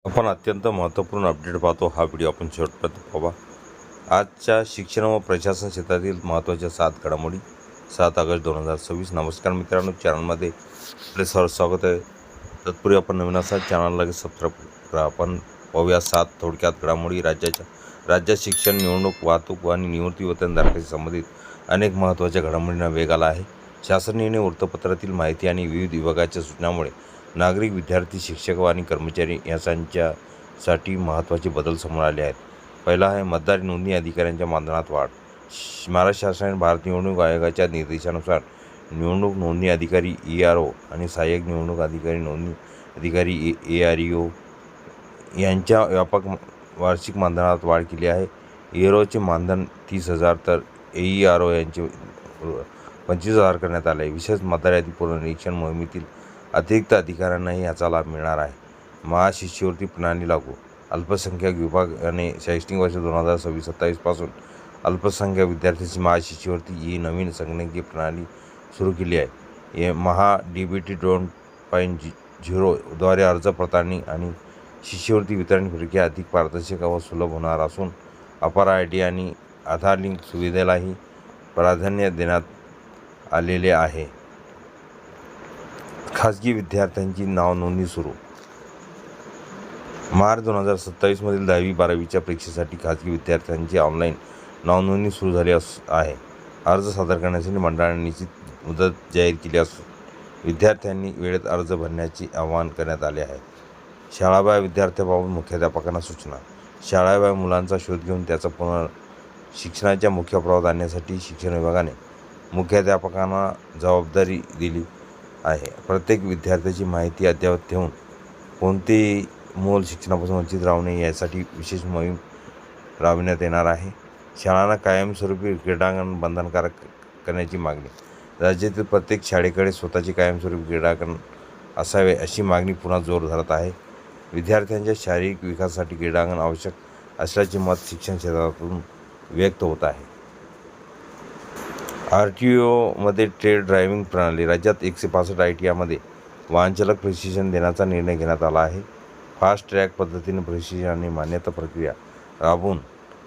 आपण अत्यंत महत्त्वपूर्ण अपडेट पाहतो. हा व्हिडिओ आपण शेवटपर्यंत पाहा. आजच्या शिक्षण व प्रशासन क्षेत्रातील महत्त्वाच्या 7 घडामोडी 7 ऑगस्ट 2026. नमस्कार मित्रांनो, चॅनलमध्ये आपले स्वागत आहे. तत्पूर्वी आपण नवीन असाल चॅनलला लगेच सबस्क्राईब करा. आपण पाहूया 7 थोडक्यात घडामोडी. राज्यात शिक्षण, निवडणूक, वाहतूक आणि निवृत्ती वेतनधारकाशी संबंधित अनेक महत्त्वाच्या घडामोडींना वेग आला आहे. शासन निर्णय, वृत्तपत्रातील माहिती आणि विविध विभागाच्या सूचनांमुळे नागरिक, विद्यार्थी, शिक्षक आणि कर्मचारी यांच्यासाठी महत्त्वाचे बदल समोर आले आहेत. पहिला आहे मतदार नोंदणी अधिकाऱ्यांच्या मानधनात वाढ. महाराष्ट्र शासनाने भारत निवडणूक आयोगाच्या निर्देशानुसार निवडणूक नोंदणी अधिकारी ERO आणि सहाय्यक निवडणूक अधिकारी नोंदणी अधिकारी AREO यांच्या व्यापक वार्षिक मानधनात वाढ केली आहे. EROचे मानधन 30,000 तर AREO यांचे 25,000 करण्यात आले आहे. विशेष मतदार यादी पुनर्निरीक्षण मोहिमेतील अतिरिक्त अधिकाऱ्यांनाही याचा लाभ मिळणार आहे. महाशिष्यवृत्ती प्रणाली लागू. अल्पसंख्याक विभागाने शैक्षणिक वर्ष 2026-27 पासून अल्पसंख्याक विद्यार्थ्यांची महाशिष्यवृत्ती ही नवीन संगणकीय प्रणाली सुरू केली आहे. DBT 2.0 द्वारे अर्ज पडताळणी आणि शिष्यवृत्ती वितरण प्रक्रिया अधिक पारदर्शक व सुलभ होणार असून अपार ID आणि आधार लिंक सुविधेलाही प्राधान्य देण्यात आलेले आहे. खाजगी विद्यार्थ्यांची नाव नोंदणी सुरू. मार्च 2027 मधील 10वी-12वीच्या परीक्षेसाठी खाजगी विद्यार्थ्यांची ऑनलाईन नावनोंदणी सुरू झाली आहे. अर्ज सादर करण्यासाठी मंडळाने निश्चित मुदत जाहीर केली असून विद्यार्थ्यांनी वेळेत अर्ज भरण्याचे आवाहन करण्यात आले आहे. शाळाबाह्य विद्यार्थ्यांबाबत मुख्याध्यापकांना सूचना. शाळाबाह्य मुलांचा शोध घेऊन त्याचा शिक्षणाच्या मुख्य प्रवाहात आणण्यासाठी शिक्षण विभागाने मुख्याध्यापकांना जबाबदारी दिली आहे. प्रत्येक विद्यार्थ्याची माहिती अद्ययावत ठेवून कोणतेही मूल शिक्षणापासून वंचित राहू नये यासाठी विशेष मोहीम राबविण्यात येणार आहे. शाळांना कायमस्वरूपी क्रीडांगण बंधनकारक करण्याची मागणी. राज्यातील प्रत्येक शाळेकडे स्वतःचे कायमस्वरूपी क्रीडांगण असावे अशी मागणी पुन्हा जोर धरत आहे. विद्यार्थ्यांच्या शारीरिक विकासासाठी क्रीडांगण आवश्यक असल्याचे मत शिक्षण क्षेत्रातून व्यक्त होत आहे. RTOमध्ये ट्रेड ड्रायव्हिंग प्रणाली. राज्यात 165 ITIमध्ये वाहनचालक प्रशिक्षण देण्याचा निर्णय घेण्यात आला आहे. फास्ट ट्रॅक पद्धतीने प्रशिक्षण आणि मान्यता प्रक्रिया राबवून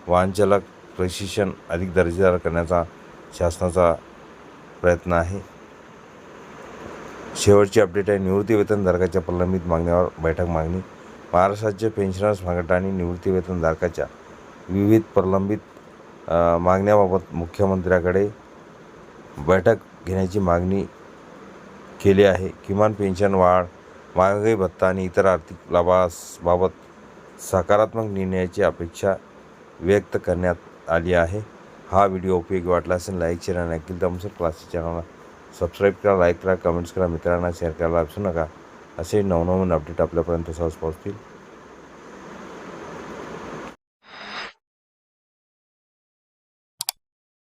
वाहनचालक प्रशिक्षण अधिक दर्जेदार करण्याचा शासनाचा प्रयत्न आहे. शेवटची अपडेट आहे. निवृत्ती वेतनधारकाच्या प्रलंबित मागण्यावर बैठक. मागणी. महाराष्ट्राच्या पेन्शनर्स संघटनांनी निवृत्ती वेतनधारकाच्या विविध प्रलंबित मागण्याबाबत मुख्यमंत्र्यांकडे बैठक घेण्याची मागणी केली आहे. किमान पेन्शन वाढ, महागाई भत्ता आणि इतर आर्थिक लाभाबाबत सकारात्मक निर्णयाची अपेक्षा व्यक्त करण्यात आली आहे. हा व्हिडिओ उपयोगी वाटला असेल लाईक, शेअर आणि अखिल तमसर क्लासेस चॅनलला सबस्क्राईब करा, लाईक करा, कमेंट्स करा, मित्रांना शेअर करायला विसरू नका. असे नवनवीन अपडेट आपल्यापर्यंत सहज पोहोचतील.